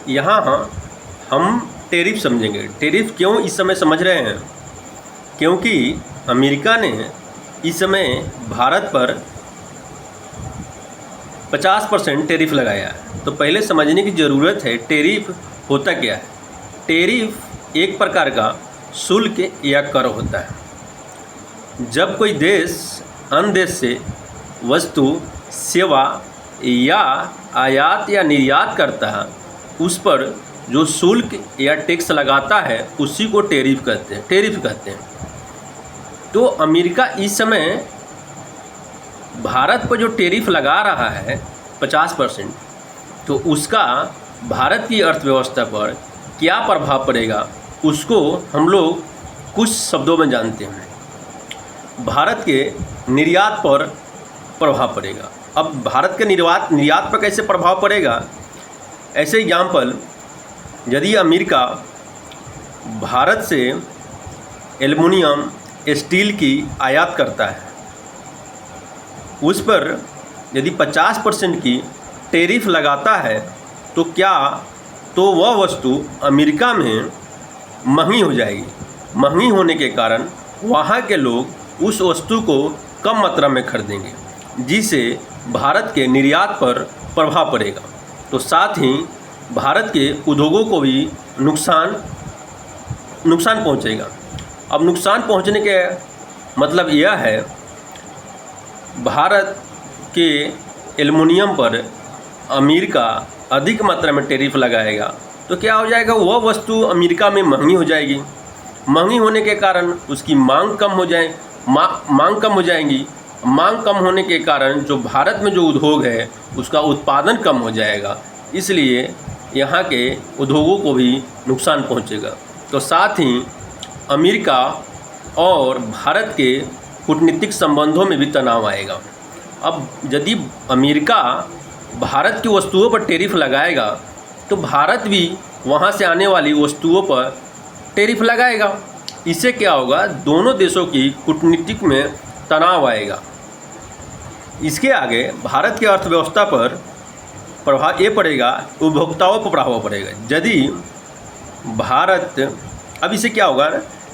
यहाँ हम टेरिफ समझेंगे। टेरिफ क्यों इस समय समझ रहे हैं? क्योंकि अमेरिका ने इस समय भारत पर 50% टेरिफ लगाया है। तो पहले समझने की ज़रूरत है टेरिफ होता क्या है। टेरिफ एक प्रकार का शुल्क या कर होता है। जब कोई देश अन्य देश से वस्तु, सेवा या आयात या निर्यात करता है, उस पर जो शुल्क या टैक्स लगाता है उसी को टेरिफ कहते हैं। तो अमेरिका इस समय भारत पर जो टेरिफ लगा रहा है 50%, तो उसका भारत की अर्थव्यवस्था पर क्या प्रभाव पड़ेगा उसको हम लोग कुछ शब्दों में जानते हैं। भारत के निर्यात पर प्रभाव पड़ेगा। अब भारत के निर्यात पर कैसे प्रभाव पड़ेगा? ऐसे एग्जाम्पल, यदि अमेरिका भारत से एल्युमिनियम, स्टील की आयात करता है, उस पर यदि 50% की टेरिफ लगाता है तो वह वस्तु अमेरिका में महंगी हो जाएगी। महंगी होने के कारण वहाँ के लोग उस वस्तु को कम मात्रा में खरीदेंगे, जिससे भारत के निर्यात पर प्रभाव पड़ेगा। तो साथ ही भारत के उद्योगों को भी नुकसान पहुँचेगा। अब नुकसान पहुँचने के मतलब यह है, भारत के एल्युमिनियम पर अमेरिका अधिक मात्रा में टेरिफ लगाएगा तो क्या हो जाएगा, वह वस्तु अमेरिका में महंगी हो जाएगी। महंगी होने के कारण उसकी मांग कम हो जाएगी। मांग कम होने के कारण जो भारत में जो उद्योग है उसका उत्पादन कम हो जाएगा, इसलिए यहाँ के उद्योगों को भी नुकसान पहुँचेगा। तो साथ ही अमेरिका और भारत के कूटनीतिक संबंधों में भी तनाव आएगा। अब यदि अमेरिका भारत की वस्तुओं पर टेरिफ लगाएगा तो भारत भी वहाँ से आने वाली वस्तुओं पर टेरिफ लगाएगा। इससे क्या होगा, दोनों देशों की कूटनीतिक में तनाव आएगा। इसके आगे भारत की अर्थव्यवस्था पर प्रभाव ये पड़ेगा, उपभोक्ताओं पर प्रभाव पड़ेगा। यदि भारत, अब इससे क्या होगा,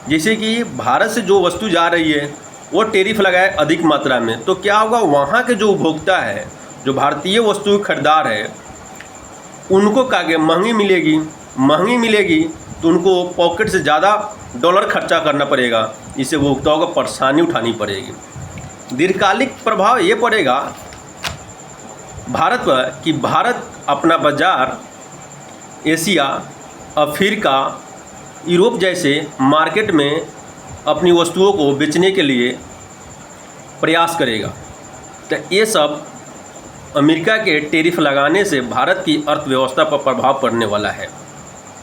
जैसे कि भारत से जो वस्तु जा रही है वो टेरिफ लगाए अधिक मात्रा में, तो क्या होगा, वहाँ के जो उपभोक्ता है, जो भारतीय वस्तु खरीदार है, उनको क्या महंगी मिलेगी तो उनको पॉकेट से ज़्यादा डॉलर खर्चा करना पड़ेगा। इससे उपभोक्ताओं को परेशानी उठानी पड़ेगी। दीर्घकालिक प्रभाव ये पड़ेगा भारत पर कि भारत अपना बाज़ार एशिया, अफ्रीका, यूरोप जैसे मार्केट में अपनी वस्तुओं को बेचने के लिए प्रयास करेगा। तो ये सब अमेरिका के टेरिफ लगाने से भारत की अर्थव्यवस्था पर प्रभाव पड़ने वाला है।